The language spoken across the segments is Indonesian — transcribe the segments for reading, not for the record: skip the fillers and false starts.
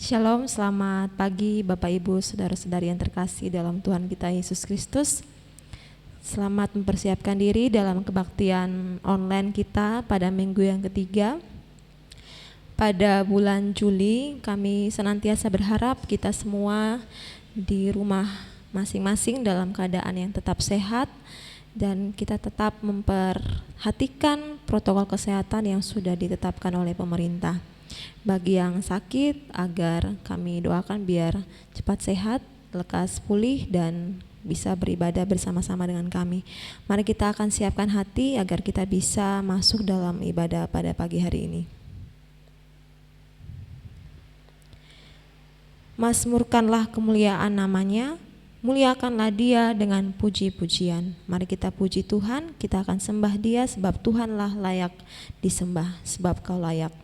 Shalom, selamat pagi Bapak Ibu, Saudara-saudari yang terkasih dalam Tuhan kita Yesus Kristus. Selamat mempersiapkan diri dalam kebaktian online kita pada minggu yang ketiga. Pada bulan Juli kami senantiasa berharap kita semua di rumah masing-masing dalam keadaan yang tetap sehat dan kita tetap memperhatikan protokol kesehatan yang sudah ditetapkan oleh pemerintah. Bagi yang sakit, agar kami doakan biar cepat sehat, lekas pulih dan bisa beribadah bersama-sama dengan kami. Mari kita akan siapkan hati agar kita bisa masuk dalam ibadah pada pagi hari ini. Mazmurkanlah kemuliaan namanya, muliakanlah dia dengan puji-pujian. Mari kita puji Tuhan, kita akan sembah dia sebab Tuhanlah layak disembah, sebab Kau layak.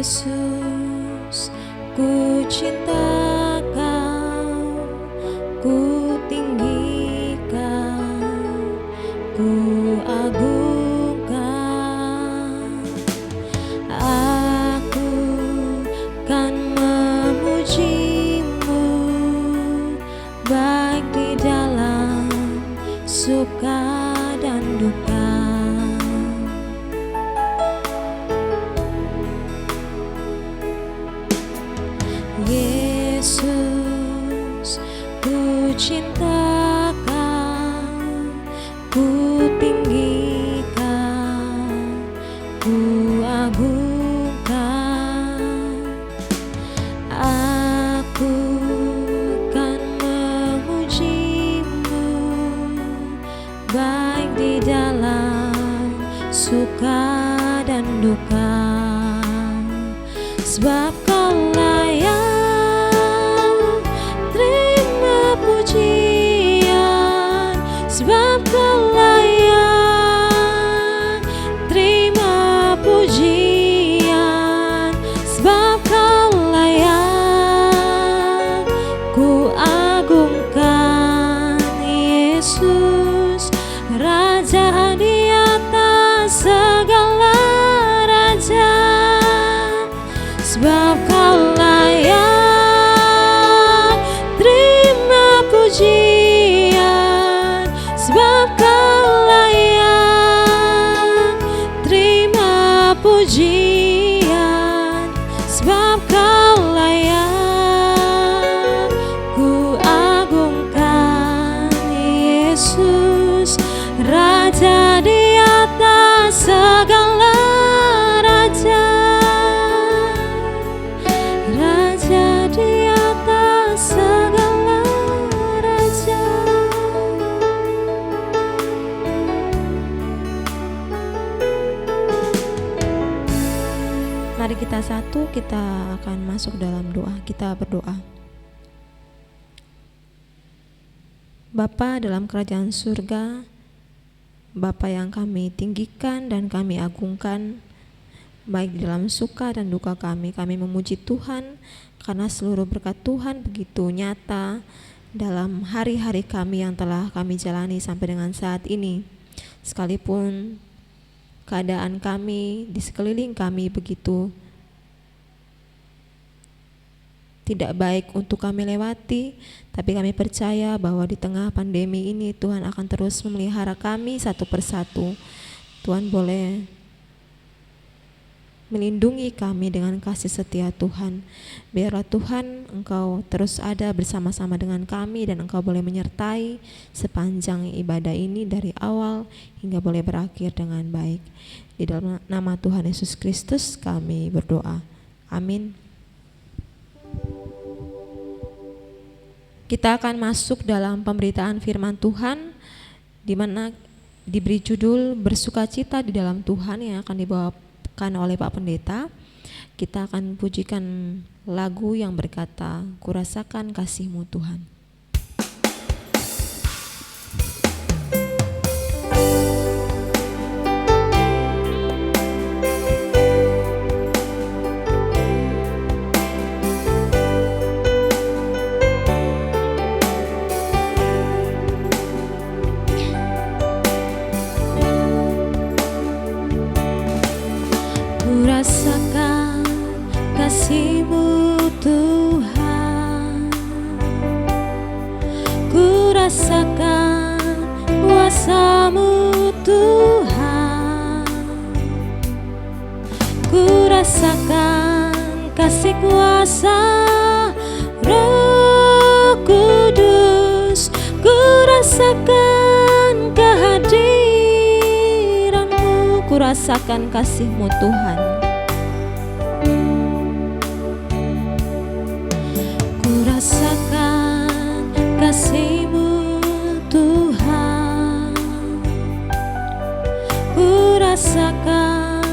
Yesus, ku cinta Kau, ku tinggi Kau, ku agungkan. Aku kan memuji-Mu, baik di dalam suka dan duka. Yesus, ku cinta Kau, ku tinggi Kau, ku agungkan. Aku kan memuji-Mu, baik di dalam suka dan duka. Sebab Kau layak terima pujian, sebab Kau layak terima pujian, sebab Kau layak ku agungkan. Yesus, Raja di atas segala raja, sebab Kau layak terima pujian, sebab Kau layak terima pujian, sebab Kau layak ku agungkan. Yesus, Raja di atas segala raja, Raja di atas segala raja. Mari kita satu, kita akan masuk dalam doa. Kita berdoa. Bapa dalam kerajaan surga, Bapa yang kami tinggikan dan kami agungkan, baik dalam suka dan duka kami memuji Tuhan karena seluruh berkat Tuhan begitu nyata dalam hari-hari kami yang telah kami jalani sampai dengan saat ini. Sekalipun keadaan kami di sekeliling kami begitu tidak baik untuk kami lewati, tapi kami percaya bahwa di tengah pandemi ini Tuhan akan terus memelihara kami satu persatu. Tuhan boleh melindungi kami dengan kasih setia Tuhan. Biarlah Tuhan Engkau terus ada bersama-sama dengan kami dan Engkau boleh menyertai sepanjang ibadah ini dari awal hingga boleh berakhir dengan baik. Di dalam nama Tuhan Yesus Kristus kami berdoa. Amin. Kita akan masuk dalam pemberitaan firman Tuhan di mana diberi judul Bersukacita di dalam Tuhan yang akan dibawakan oleh Pak Pendeta. Kita akan pujikan lagu yang berkata, Kurasakan kasih-Mu Tuhan. Kurasakan kasih-Mu Tuhan, kurasakan kuasa-Mu Tuhan, kurasakan kasih kuasa Roh Kudus, kurasakan kehadiran-Mu, Kurasakan kasih-Mu Tuhan. Kurasakan kasih-Mu Tuhan, kurasakan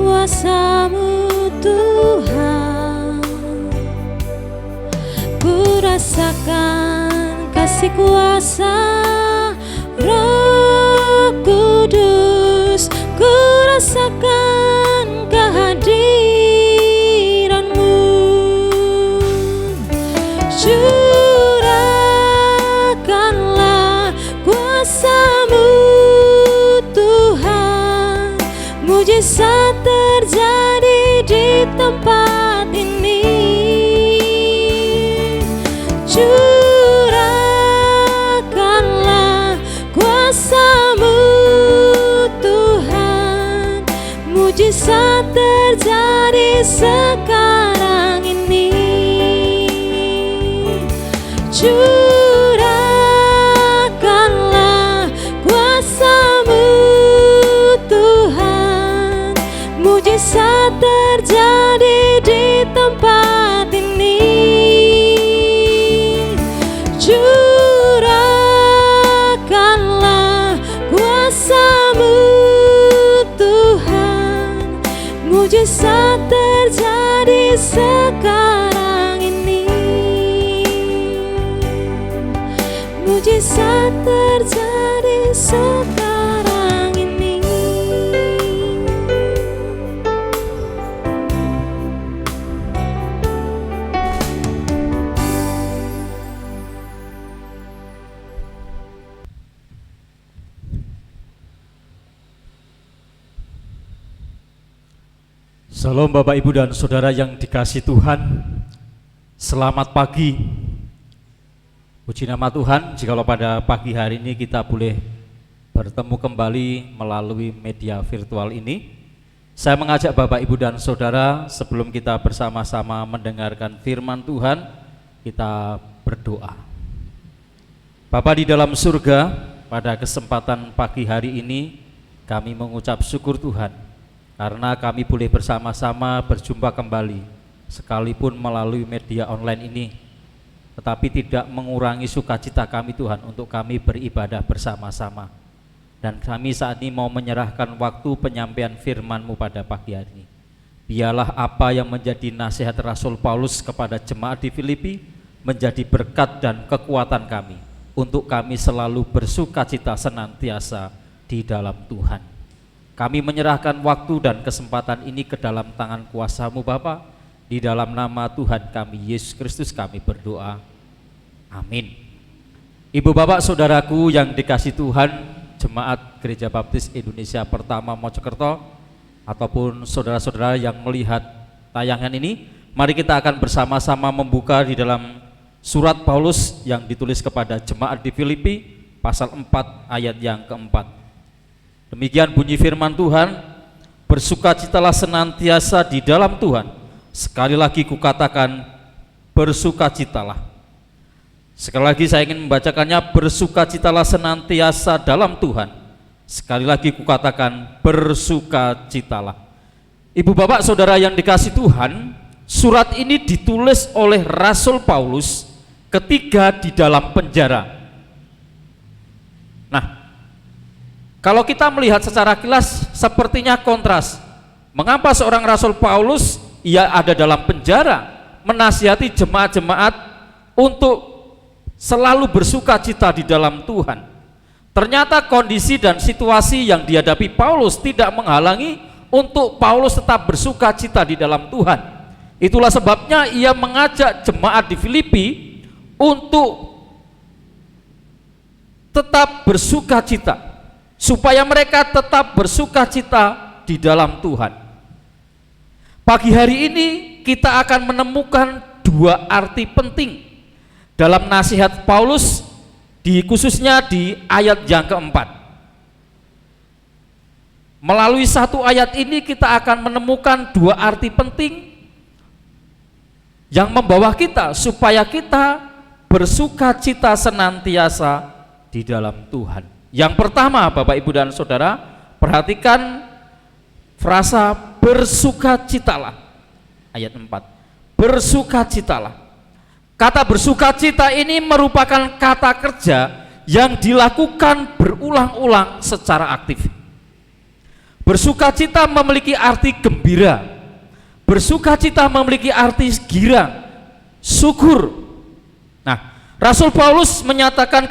kuasa-Mu Tuhan, kurasakan kasih kuasa Roh Kudus, kurasakan kehadiran-Mu. Curahkanlah kuasa-Mu Tuhan, mujizat terjadi di tempat ini. Curahkanlah kuasa-Mu Tuhan, mujizat terjadi sekarang ini. Curahkanlah kuasa-Mu Tuhan, mujizat terjadi di tempat ini. Curahkanlah kuasa-Mu Tuhan, mujizat terjadi sekarang ini. Mujizat terjadi sekarang ini. Salam Bapak Ibu dan Saudara yang dikasihi Tuhan. Selamat pagi. Puji nama Tuhan, jikalau pada pagi hari ini kita boleh bertemu kembali melalui media virtual ini. Saya mengajak Bapak Ibu dan Saudara, sebelum kita bersama-sama mendengarkan firman Tuhan, kita berdoa. Bapa di dalam surga, pada kesempatan pagi hari ini kami mengucap syukur Tuhan, karena kami boleh bersama-sama berjumpa kembali, sekalipun melalui media online ini, tetapi tidak mengurangi sukacita kami Tuhan untuk kami beribadah bersama-sama. Dan kami saat ini mau menyerahkan waktu penyampaian firman-Mu pada pagi hari ini. Biarlah apa yang menjadi nasihat Rasul Paulus kepada jemaat di Filipi menjadi berkat dan kekuatan kami, untuk kami selalu bersukacita senantiasa di dalam Tuhan. Kami menyerahkan waktu dan kesempatan ini ke dalam tangan kuasa-Mu Bapa. Di dalam nama Tuhan kami Yesus Kristus kami berdoa, amin. Ibu bapak saudaraku yang dikasihi Tuhan, Jemaat Gereja Baptis Indonesia Pertama Mojokerto, ataupun saudara-saudara yang melihat tayangan ini, mari kita akan bersama-sama membuka di dalam surat Paulus yang ditulis kepada jemaat di Filipi, pasal 4 ayat yang keempat. Demikian bunyi firman Tuhan, bersukacitalah senantiasa di dalam Tuhan. Sekali lagi kukatakan, bersukacitalah. Sekali lagi saya ingin membacakannya, bersukacitalah senantiasa dalam Tuhan. Sekali lagi kukatakan, bersukacitalah. Ibu bapak saudara yang dikasihi Tuhan, surat ini ditulis oleh Rasul Paulus ketika di dalam penjara. Nah, Kalau kita melihat secara kilas sepertinya kontras. Mengapa seorang Rasul Paulus ia ada dalam penjara menasihati jemaat-jemaat untuk selalu bersuka cita di dalam Tuhan. Ternyata kondisi dan situasi yang dihadapi Paulus tidak menghalangi untuk Paulus tetap bersuka cita di dalam Tuhan. Itulah sebabnya ia mengajak jemaat di Filipi untuk tetap bersuka cita, supaya mereka tetap bersuka cita di dalam Tuhan. Pagi hari ini kita akan menemukan dua arti penting dalam nasihat Paulus, khususnya di ayat yang keempat. Melalui satu ayat ini kita akan menemukan dua arti penting yang membawa kita supaya kita bersuka cita senantiasa di dalam Tuhan. Yang pertama, Bapak Ibu dan Saudara, perhatikan frasa bersukacitalah. Ayat 4. Bersukacitalah. Kata bersukacita ini merupakan kata kerja yang dilakukan berulang-ulang secara aktif. Bersukacita memiliki arti gembira. Bersukacita memiliki arti girang, syukur. Nah, Rasul Paulus menyatakan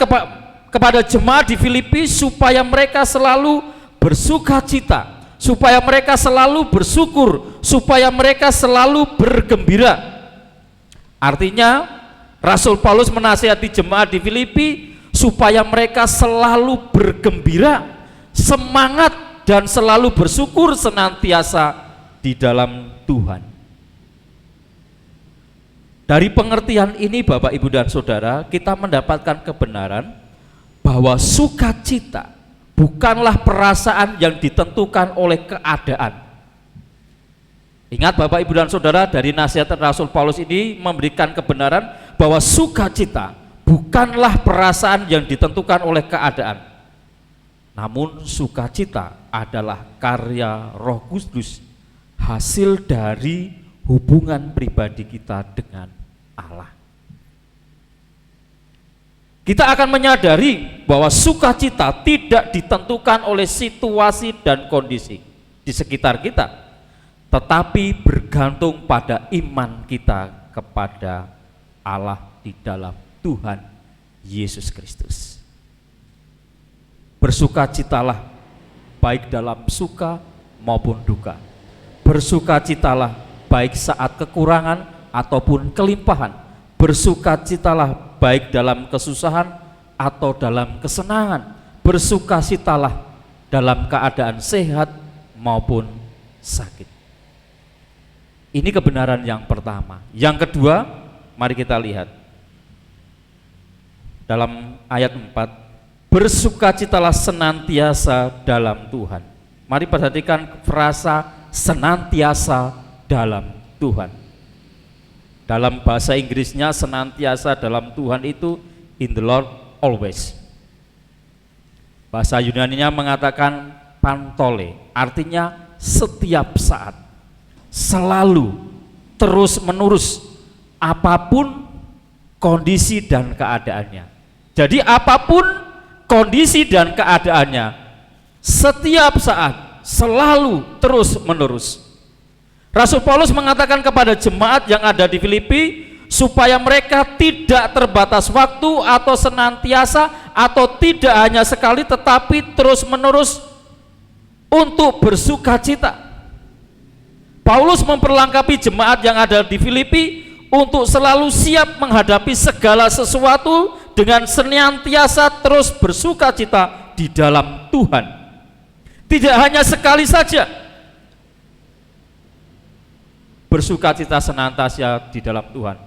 kepada jemaat di Filipi supaya mereka selalu bersukacita, supaya mereka selalu bersyukur, supaya mereka selalu bergembira. Artinya Rasul Paulus menasihati jemaat di Filipi supaya mereka selalu bergembira, semangat dan selalu bersyukur senantiasa di dalam Tuhan. Dari pengertian ini Bapak Ibu dan Saudara, kita mendapatkan kebenaran bahwa sukacita bukanlah perasaan yang ditentukan oleh keadaan. Ingat Bapak Ibu dan Saudara, dari nasihat Rasul Paulus ini memberikan kebenaran bahwa sukacita bukanlah perasaan yang ditentukan oleh keadaan. Namun sukacita adalah karya Roh Kudus, hasil dari hubungan pribadi kita dengan Allah. Kita akan menyadari bahwa sukacita tidak ditentukan oleh situasi dan kondisi di sekitar kita, tetapi bergantung pada iman kita kepada Allah di dalam Tuhan Yesus Kristus. Bersukacitalah baik dalam suka maupun duka. Bersukacitalah baik saat kekurangan ataupun kelimpahan. Bersukacitalah baik dalam kesusahan atau dalam kesenangan. Bersukacitalah dalam keadaan sehat maupun sakit. Ini kebenaran yang pertama. Yang kedua, mari kita lihat dalam ayat 4. Bersukacitalah senantiasa dalam Tuhan. Mari perhatikan frasa senantiasa dalam Tuhan. Dalam bahasa Inggrisnya senantiasa dalam Tuhan itu in the Lord always. Bahasa Yunaninya mengatakan pantole, artinya setiap saat, selalu, terus menerus, apapun kondisi dan keadaannya. Jadi apapun kondisi dan keadaannya, setiap saat, selalu, terus menerus. Rasul Paulus mengatakan kepada jemaat yang ada di Filipi supaya mereka tidak terbatas waktu atau senantiasa atau tidak hanya sekali, tetapi terus menerus untuk bersukacita. Paulus memperlengkapi jemaat yang ada di Filipi untuk selalu siap menghadapi segala sesuatu dengan senantiasa terus bersukacita di dalam Tuhan. Tidak hanya sekali saja bersukacita senantiasa di dalam Tuhan,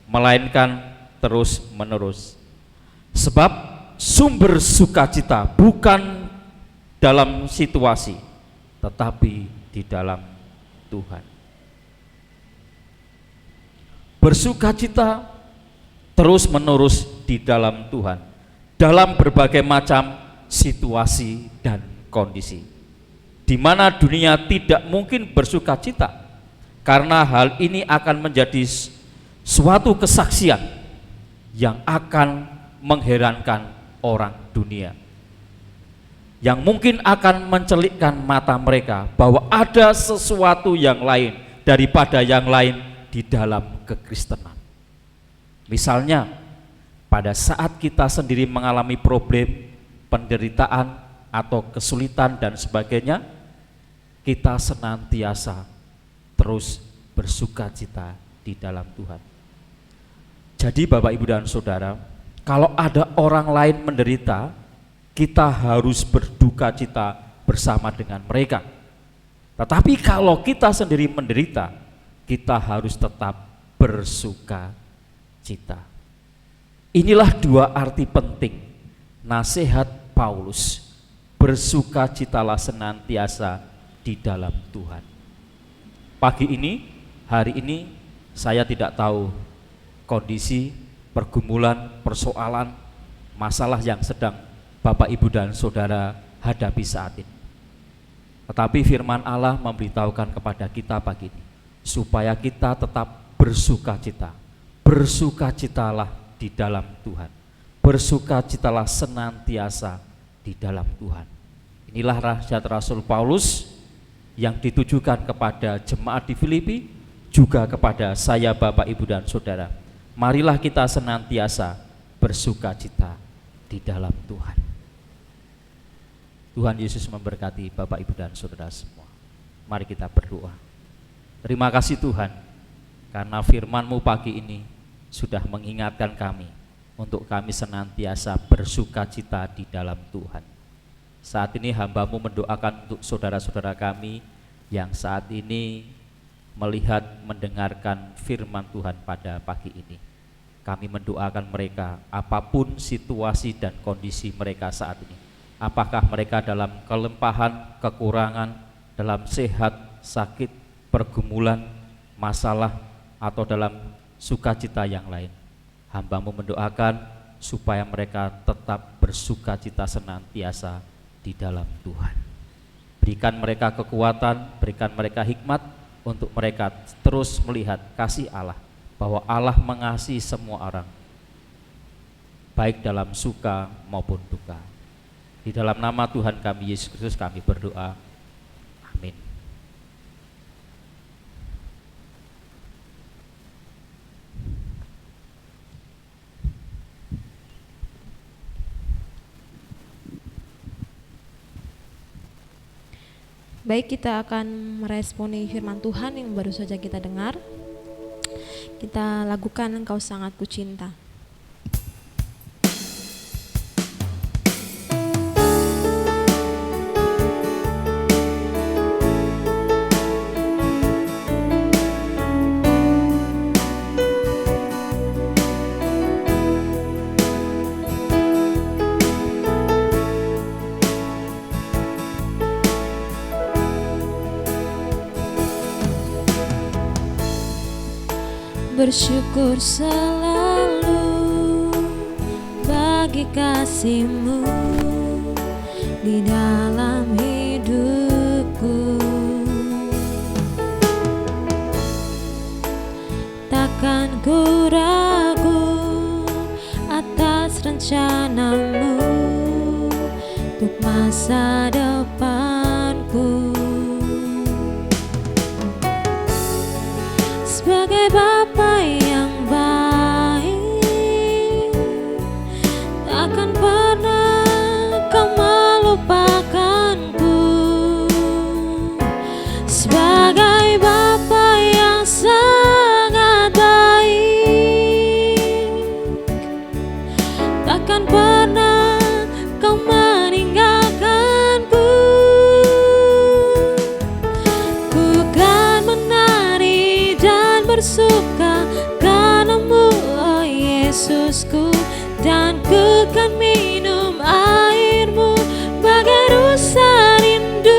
melainkan terus menerus. Sebab sumber sukacita bukan dalam situasi, tetapi di dalam Tuhan. Bersukacita terus menerus di dalam Tuhan, dalam berbagai macam situasi dan kondisi, di mana dunia tidak mungkin bersukacita, karena hal ini akan menjadi suatu kesaksian yang akan mengherankan orang dunia. yang mungkin akan mencelikkan mata mereka bahwa ada sesuatu yang lain daripada yang lain di dalam kekristenan. Misalnya, pada saat kita sendiri mengalami problem, penderitaan, atau kesulitan dan sebagainya, kita senantiasa terus bersukacita di dalam Tuhan. Jadi Bapak, Ibu, dan Saudara, kalau ada orang lain menderita, kita harus berduka cita bersama dengan mereka. Tetapi kalau kita sendiri menderita, kita harus tetap bersuka cita. Inilah dua arti penting nasihat Paulus, bersukacitalah senantiasa di dalam Tuhan. Pagi ini, hari ini, saya tidak tahu kondisi, pergumulan, persoalan, masalah yang sedang Bapak, Ibu, dan Saudara hadapi saat ini. Tetapi firman Allah memberitahukan kepada kita pagi ini, supaya kita tetap bersukacita. Bersukacitalah di dalam Tuhan. Bersukacitalah senantiasa di dalam Tuhan. Inilah nasihat Rasul Paulus yang ditujukan kepada jemaat di Filipi, juga kepada saya, Bapak, Ibu, dan Saudara. Marilah kita senantiasa bersukacita di dalam Tuhan. Tuhan Yesus memberkati Bapak, Ibu, dan Saudara semua. Mari kita berdoa. Terima kasih Tuhan, karena firman-Mu pagi ini sudah mengingatkan kami untuk kami senantiasa bersukacita di dalam Tuhan. Saat ini hamba-Mu mendoakan untuk saudara-saudara kami yang saat ini melihat, mendengarkan firman Tuhan pada pagi ini. Kami mendoakan mereka apapun situasi dan kondisi mereka saat ini. Apakah mereka dalam kelimpahan, kekurangan, dalam sehat, sakit, pergumulan, masalah, atau dalam sukacita yang lain. Hamba-Mu mendoakan supaya mereka tetap bersukacita senantiasa di dalam Tuhan. Berikan mereka kekuatan, berikan mereka hikmat untuk mereka terus melihat kasih Allah, bahwa Allah mengasihi semua orang, baik dalam suka maupun duka. Di dalam nama Tuhan kami Yesus Kristus kami berdoa. Amin. Baik, kita akan meresponi firman Tuhan yang baru saja kita dengar. Kita lakukan Engkau Sangat Kucinta. Bersyukur selalu bagi kasih-Mu di dalam hidupku. Takkan ku ragu atas rencana-Mu untuk masa depanku. Sebagai Bapa yang baik, takkan pernah Kau melupakanku. Sebagai Bapa yang sangat baik, takkan pernah Kau meninggalkanku. Ku kan menari dan bersuka karena-Mu, oh Yesusku, dan ku kan minum air-Mu bagai rusa rindu.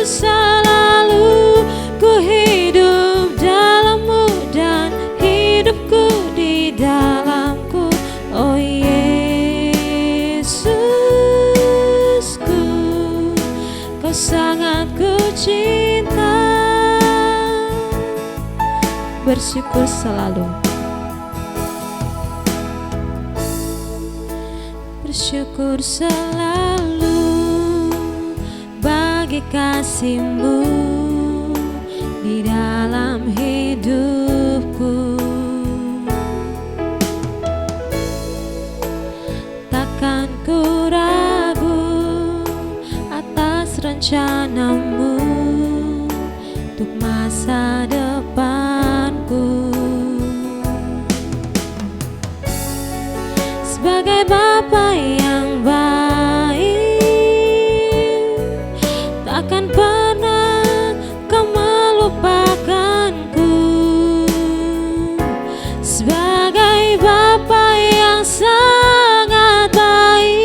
Selalu ku hidup dalam-Mu dan hidupku di dalam-Ku, oh Yesusku, Kau sangat ku cinta. Bersyukur selalu. Bersyukur selalu bagi kasih-Mu di dalam hidupku. Takkan ku ragu atas rencana-Mu untuk masa depanku. Sebagai Bapa yang baik, takkan pernah Kau melupakanku. Sebagai Bapa yang sangat baik,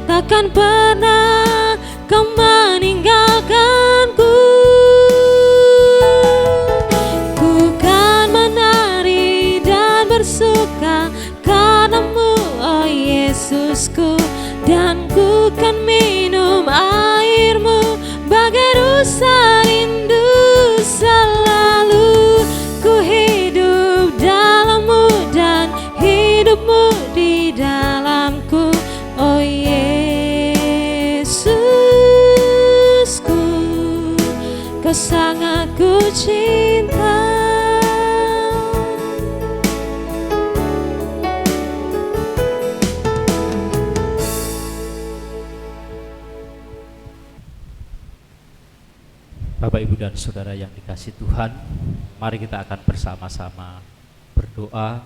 takkan pernah Kau meninggalkanku. Ku kan menari dan bersuka karena-Mu, oh Yesusku, dan ku kan minum air-Mu bagai rusa rindu. Selalu ku hidup dalam-Mu dan hidup-Mu di dalamku, oh Yesusku, Kau sangat ku cinta. Bapak, Ibu, dan Saudara yang dikasihi Tuhan, mari kita akan bersama-sama berdoa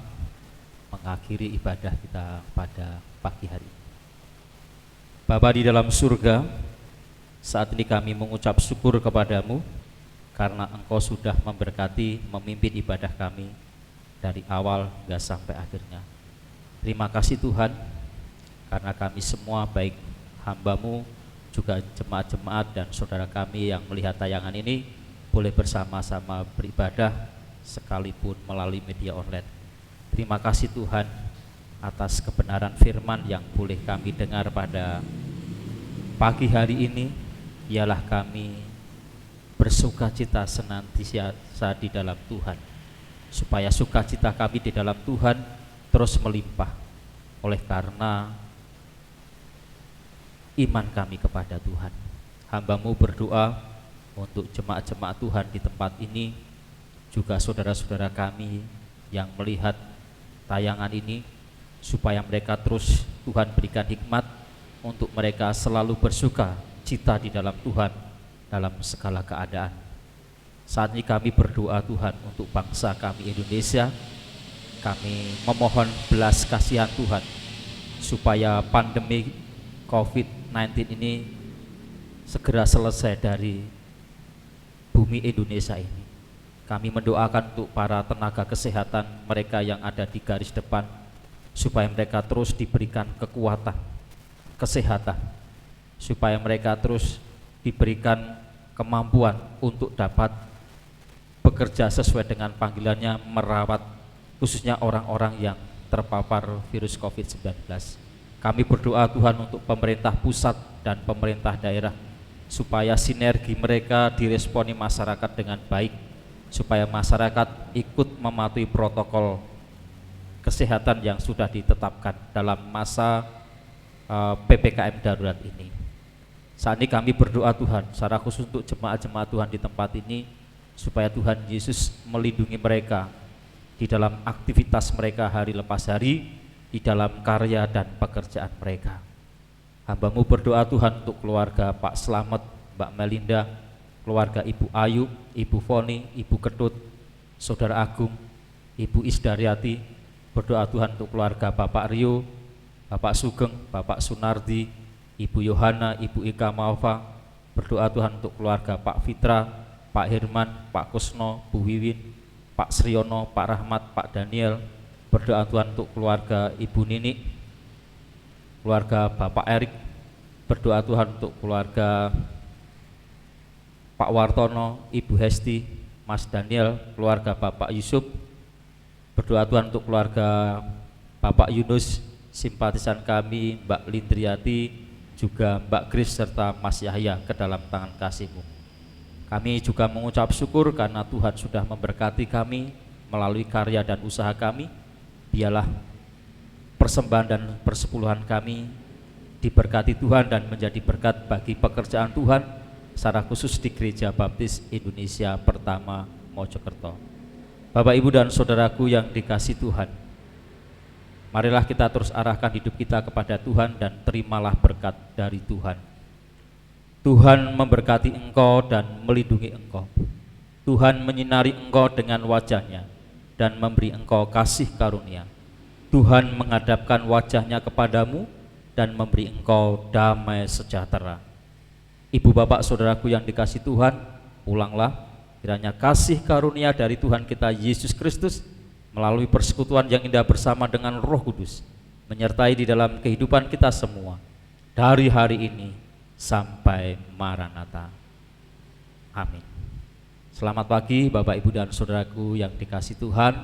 mengakhiri ibadah kita pada pagi hari ini. Bapa di dalam surga, saat ini kami mengucap syukur kepadamu karena Engkau sudah memberkati, memimpin ibadah kami dari awal hingga sampai akhirnya. Terima kasih Tuhan, karena kami semua, baik hamba-Mu, juga jemaat-jemaat dan saudara kami yang melihat tayangan ini, boleh bersama-sama beribadah sekalipun melalui media online. Terima kasih Tuhan atas kebenaran firman yang boleh kami dengar pada pagi hari ini. Ialah kami bersukacita senantiasa di dalam Tuhan, supaya sukacita kami di dalam Tuhan terus melimpah oleh karena iman kami kepada Tuhan. Hamba-Mu berdoa untuk jemaat-jemaat Tuhan di tempat ini, juga saudara-saudara kami yang melihat tayangan ini, supaya mereka terus Tuhan berikan hikmat untuk mereka selalu bersuka cita di dalam Tuhan dalam segala keadaan. Saat ini kami berdoa Tuhan untuk bangsa kami Indonesia. Kami memohon belas kasihan Tuhan supaya pandemi COVID-19 ini segera selesai dari bumi Indonesia ini. Kami mendoakan untuk para tenaga kesehatan mereka yang ada di garis depan, supaya mereka terus diberikan kekuatan, kesehatan, supaya mereka terus diberikan kemampuan untuk dapat bekerja sesuai dengan panggilannya, merawat khususnya orang-orang yang terpapar virus COVID-19. Kami berdoa Tuhan untuk pemerintah pusat dan pemerintah daerah, supaya sinergi mereka diresponi masyarakat dengan baik, supaya masyarakat ikut mematuhi protokol kesehatan yang sudah ditetapkan dalam masa PPKM darurat ini. Saat ini kami berdoa Tuhan secara khusus untuk jemaat-jemaat Tuhan di tempat ini, supaya Tuhan Yesus melindungi mereka di dalam aktivitas mereka hari lepas hari, di dalam karya dan pekerjaan mereka. Hamba-Mu berdoa Tuhan untuk keluarga Pak Slamet, Mbak Melinda, keluarga Ibu Ayu, Ibu Foni, Ibu Ketut, Saudara Agung, Ibu Isdaryati. Berdoa Tuhan untuk keluarga Bapak Rio, Bapak Sugeng, Bapak Sunardi, Ibu Yohana, Ibu Ika Maufa. Berdoa Tuhan untuk keluarga Pak Fitra, Pak Herman, Pak Kusno, Bu Wiwin, Pak Sriono, Pak Rahmat, Pak Daniel. Berdoa Tuhan untuk keluarga Ibu Nini, keluarga Bapak Erik. Berdoa Tuhan untuk keluarga Pak Wartono, Ibu Hesti, Mas Daniel, keluarga Bapak Yusuf. Berdoa Tuhan untuk keluarga Bapak Yunus, simpatisan kami, Mbak Lindriati, juga Mbak Kris serta Mas Yahya ke dalam tangan kasih-Mu. Kami juga mengucap syukur karena Tuhan sudah memberkati kami melalui karya dan usaha kami. Biarlah persembahan dan persepuluhan kami diberkati Tuhan dan menjadi berkat bagi pekerjaan Tuhan, secara khusus di Gereja Baptis Indonesia Pertama Mojokerto. Bapak, Ibu, dan saudaraku yang dikasihi Tuhan, marilah kita terus arahkan hidup kita kepada Tuhan dan terimalah berkat dari Tuhan. Tuhan memberkati engkau dan melindungi engkau. Tuhan menyinari engkau dengan wajah-Nya dan memberi engkau kasih karunia. Tuhan menghadapkan wajah-Nya kepadamu dan memberi engkau damai sejahtera. Ibu, bapak, saudaraku yang dikasihi Tuhan, pulanglah, kiranya kasih karunia dari Tuhan kita Yesus Kristus melalui persekutuan yang indah bersama dengan Roh Kudus menyertai di dalam kehidupan kita semua dari hari ini sampai Maranatha. Amin. Selamat pagi Bapak, Ibu, dan saudaraku yang dikasihi Tuhan.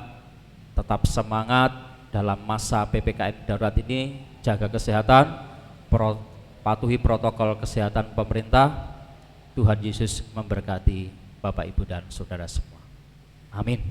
Tetap semangat dalam masa PPKM darurat ini, jaga kesehatan, patuhi protokol kesehatan pemerintah. Tuhan Yesus memberkati Bapak, Ibu, dan saudara semua. Amin.